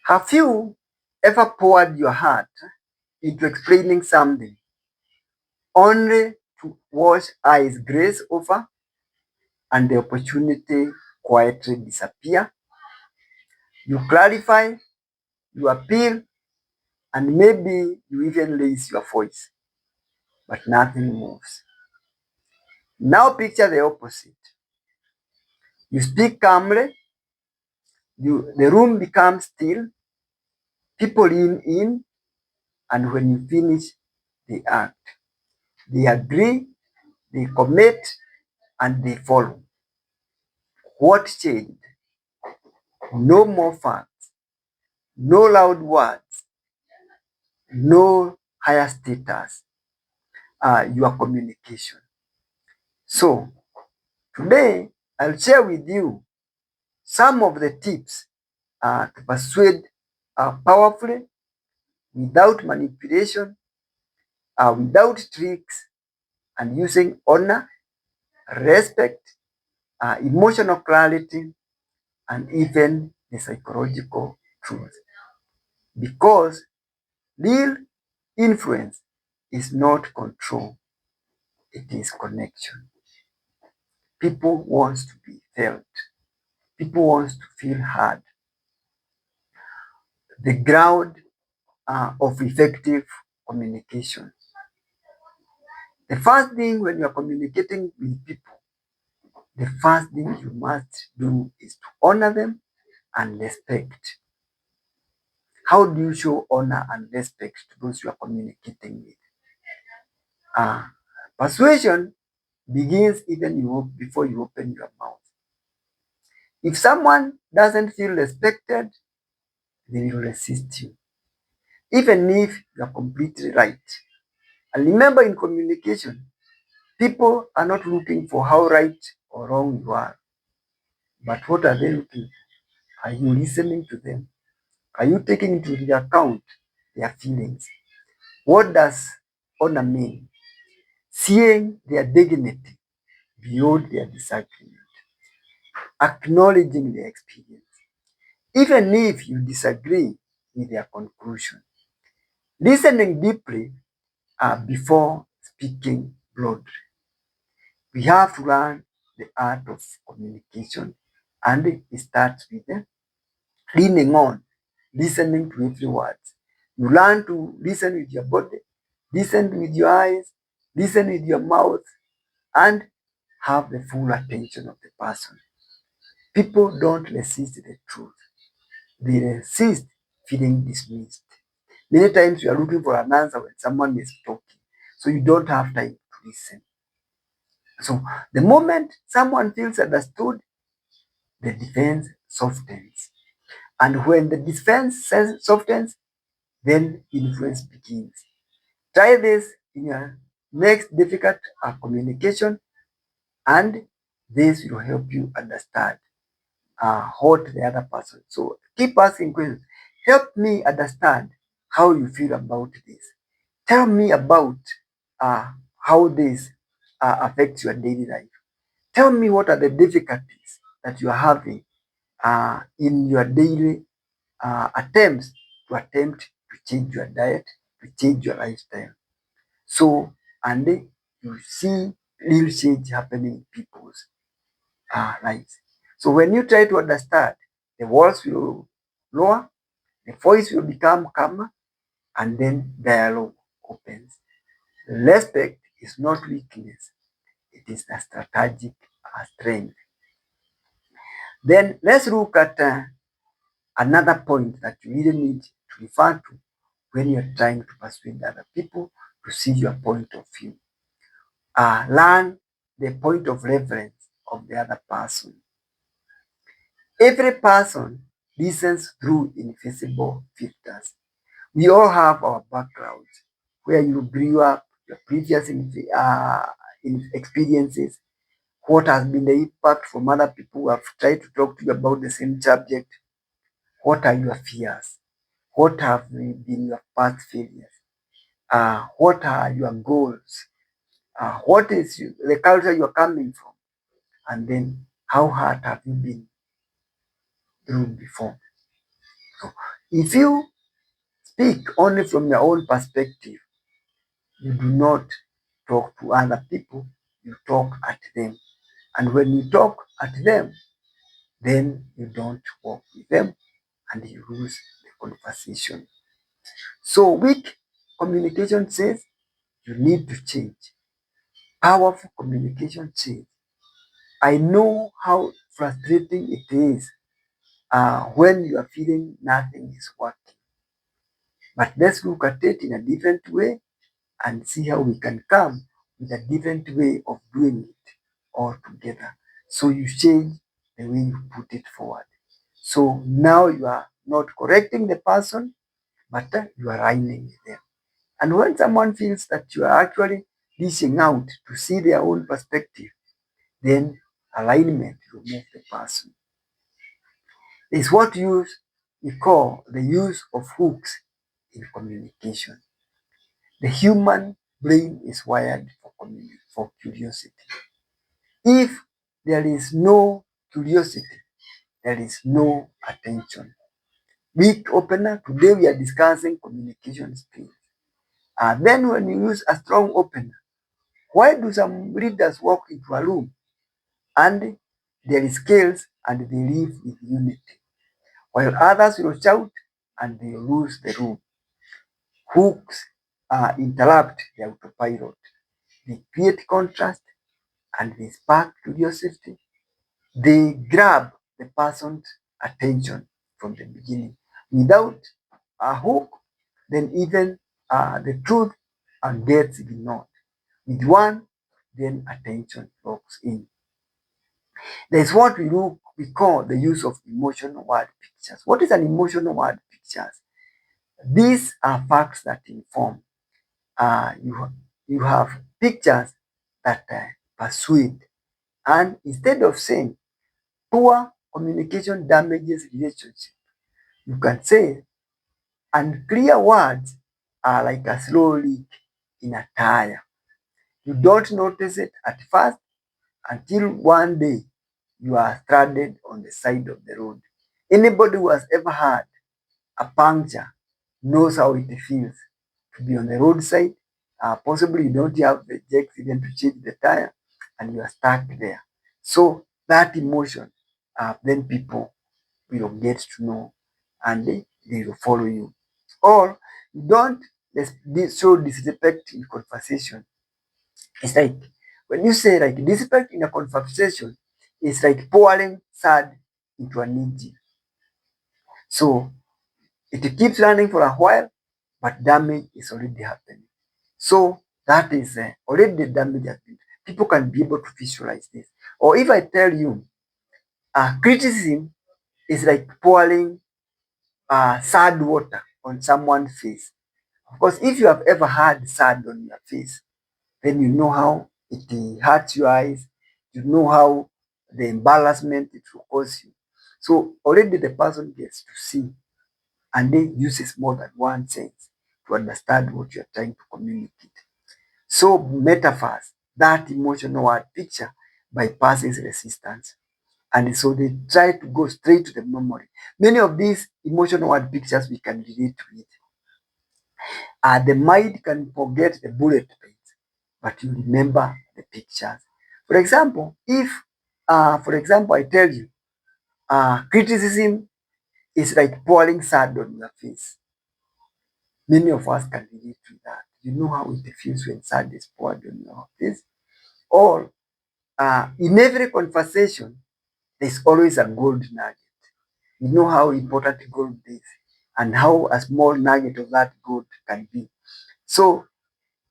Have you ever poured your heart into explaining something only to watch eyes graze over and the opportunity quietly disappear? You clarify, you appeal, and maybe you even raise your voice, but nothing moves. Now picture the opposite. You speak calmly, the room becomes still, people lean in, and when you finish, they act. They agree, they commit, and they follow. What changed? No more facts, no loud words, no higher status, your communication. So today, I'll share with you some of the tips to persuade powerfully, without manipulation, without tricks, and using honor, respect, emotional clarity, and even the psychological truth. Because real influence is not control, it is connection. People want to be felt. People want to feel heard. The ground of effective communication. The first thing when you are communicating with people, the first thing you must do is to honor them and respect. How do you show honor and respect to those you are communicating with? Persuasion begins even before you open your mouth. If someone doesn't feel respected, they will resist you, even if you are completely right. And remember, in communication, people are not looking for how right or wrong you are, but what are they looking for? Are you listening to them? Are you taking into account their feelings? What does honor mean? Seeing their dignity beyond their disagreement, acknowledging their experience, even if you disagree with their conclusion, listening deeply before speaking broadly. We have to learn the art of communication, and it starts with leaning on, listening to every word. You learn to listen with your body, listen with your eyes, listen with your mouth, and have the full attention of the person. People don't resist the truth. They resist feeling dismissed. Many times you are looking for an answer when someone is talking, so you don't have time to listen. So the moment someone feels understood, the defense softens. And when the defense softens, then influence begins. Try this in your next difficult communication, and this will help you understand what the other person. So keep asking questions. Help me understand how you feel about this. Tell me about uh, how this affects your daily life. Tell me what are the difficulties that you are having in your daily attempts attempt to change your diet, to change your lifestyle. So, and then you see real change happening in people's lives. So when you try to understand, the walls will lower, the voice will become calmer, and then dialogue opens. Respect is not weakness, it is a strategic strength. Then let's look at another point that you really need to refer to when you're trying to persuade other people to see your point of view. Learn the point of reference of the other person. Every person listens through invisible filters. We all have our backgrounds, where you grew up, your previous experiences, what has been the impact from other people who have tried to talk to you about the same subject, what are your fears, what have been your past failures, what are your goals, what is the culture you're coming from, and then how hard have you been through before. So If you speak only from your own perspective, you do not talk to other people, you talk at them. And when you talk at them, then you don't work with them and you lose the conversation. So weak communication says you need to change. Powerful communication says, I know how frustrating it is when you are feeling nothing is working. But let's look at it in a different way and see how we can come with a different way of doing it all together. So you change the way you put it forward. So now you are not correcting the person, but you are aligning with them. And when someone feels that you are actually reaching out to see their own perspective, then alignment will move the person. Is what we call the use of hooks in communication. The human brain is wired for curiosity. If there is no curiosity, there is no attention. Weak opener, today we are discussing communication skills. Then when you use a strong opener, why do some readers walk into a room and there is chaos and they live with unity, while others will shout and they lose the room? Hooks interrupt the autopilot. They create contrast and they spark curiosity. They grab the person's attention from the beginning. Without a hook, then even the truth gets ignored. With one, then attention locks in. There's what we call the use of emotional word pictures. What is an emotional word pictures? These are facts that inform. You have pictures that persuade. And instead of saying poor communication damages relationship, you can say unclear words are like a slow leak in a tire. You don't notice it at first until one day you are stranded on the side of the road. Anybody who has ever had a puncture knows how it feels to be on the roadside. Possibly you don't have the accident to change the tire and you are stuck there. So that emotion, then people will get to know and they will follow you. Or you don't show disrespect in conversation. It's like when you say like disrespect in a conversation, it's like pouring sand into an engine. So it keeps running for a while, but damage is already happening. So that is already the damage happened. People can be able to visualize this. Or if I tell you, criticism is like pouring sad water on someone's face. Of course, if you have ever had sand on your face, then you know how it hurts your eyes. You know how the embarrassment it will cause you. So already the person gets to see and then uses more than one sense to understand what you're trying to communicate. So metaphors, that emotional word picture bypasses resistance. And so they try to go straight to the memory. Many of these emotional word pictures we can relate with. The mind can forget the bullet points, but you remember the pictures. For example, if, I tell you, criticism is like pouring sand on your face. Many of us can relate to that. You know how it feels when sand is poured on your face. Or in every conversation, there's always a gold nugget. You know how important gold is and how a small nugget of that gold can be. So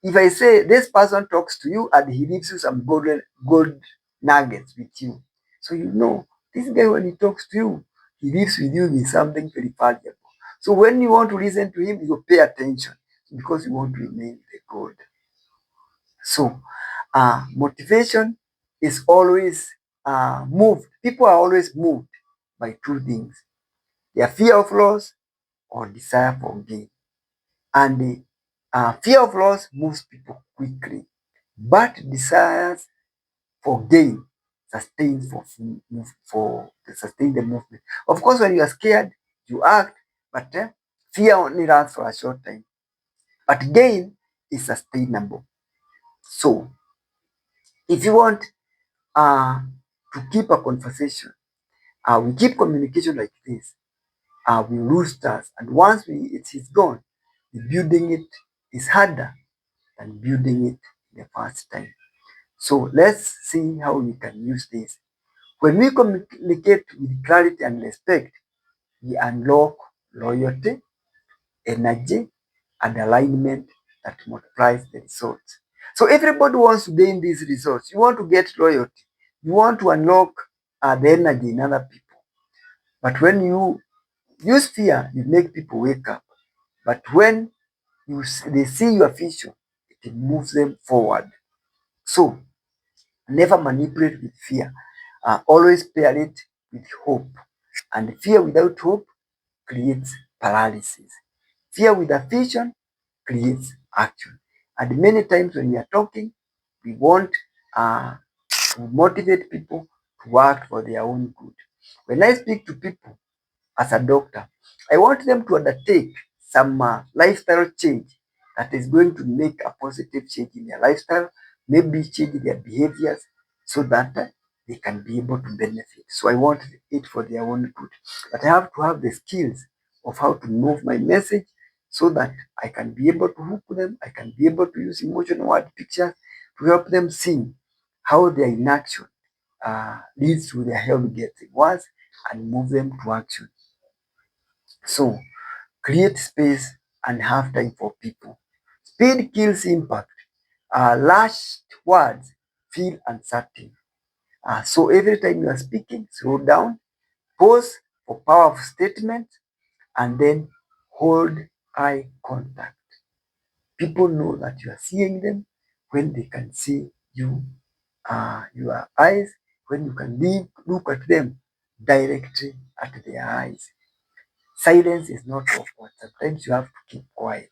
if I say this person talks to you and he gives you some gold nuggets with you, so you know this guy when he talks to you, he lives with you with something very valuable. So when you want to listen to him, you pay attention because you want to remain the gold. So motivation is always moved. People are always moved by two things: their fear of loss or desire for gain. And the fear of loss moves people quickly, but desires for gain sustains for sustain the movement. Of course, when you are scared, you act, but fear only lasts for a short time. But gain is sustainable. So if you want uh, to keep a conversation, we keep communication like this, we lose trust. And once it is gone, building it is harder than building it the first time. So let's see how we can use this. When we communicate with clarity and respect, we unlock loyalty, energy, and alignment that multiplies the results. So everybody wants to gain these results. You want to get loyalty. You want to unlock the energy in other people. But when you use fear, you make people wake up. But when they see your vision, it moves them forward. So never manipulate with fear. Always pair it with hope. And fear without hope creates paralysis. Fear with a vision creates action. And many times when we are talking, we want uh, to motivate people to work for their own good. When I speak to people as a doctor, I want them to undertake some lifestyle change that is going to make a positive change in their lifestyle, maybe change their behaviors so that they can be able to benefit. So I want it for their own good. But I have to have the skills of how to move my message so that I can be able to hook them, I can be able to use emotional word pictures to help them see how their inaction leads to their health getting worse and move them to action. So create space and have time for people. Speed kills impact. Last words feel uncertain. So every time you are speaking, slow down, pause for powerful statement, and then hold eye contact. People know that you are seeing them when they can see you, your eyes, when you can look at them directly at their eyes. Silence is not awkward. Sometimes you have to keep quiet.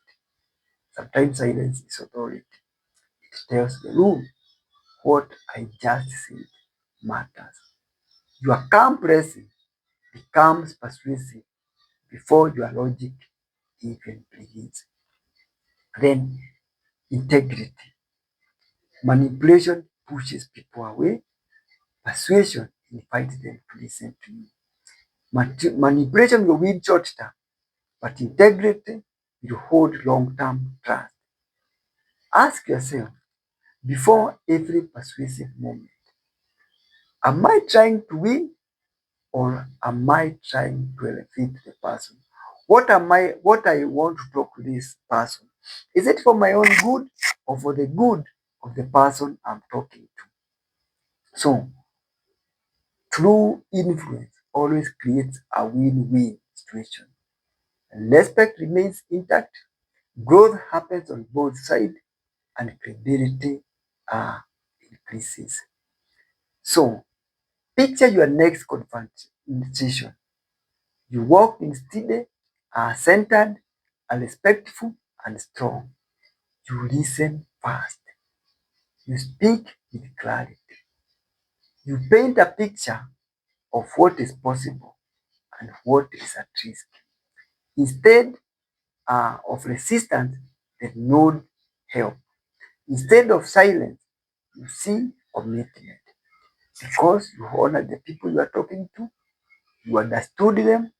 Sometimes silence is authority. It tells the room what I just said matters. Your calm presence becomes persuasive before your logic even begins. Then integrity. Manipulation pushes people away. Persuasion invites them to listen to you. Manipulation will win short term, but integrity will hold long term trust. Ask yourself before every persuasive moment, am I trying to win or am I trying to elevate the person? What I want to talk to this person? Is it for my own good or for the good of the person I'm talking to? So true influence always creates a win-win situation. Respect remains intact, growth happens on both sides, and credibility increases. So picture your next conversation. You walk in steady, centered, and respectful and strong. You listen fast. You speak with clarity. You paint a picture of what is possible and what is at risk. Instead of resistance, the node help. Instead of silence, you see commitment. Because you honor the people you are talking to, you understood them,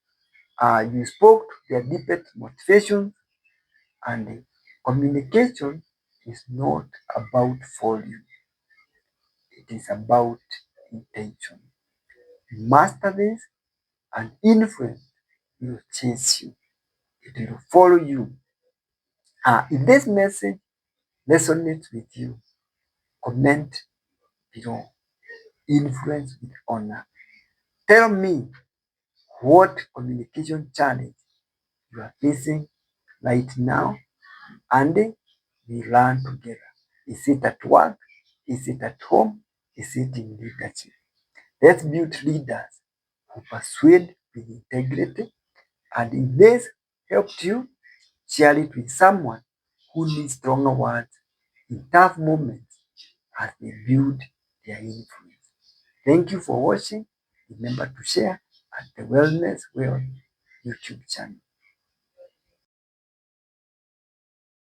you spoke to their deepest motivation, and communication is not about volume, it is about intention. Master this, and influence will chase you, it will follow you. If this message resonates with you, comment below. Influence with honor. Tell me what communication challenge you are facing right now, and we learn together. Is it at work? Is it at home? Is it in leadership? Let's build leaders who persuade with integrity. And if this helped you, share it with someone who needs stronger words in tough moments as they build their influence. Thank you for watching. Remember to share at the Wellness World YouTube channel.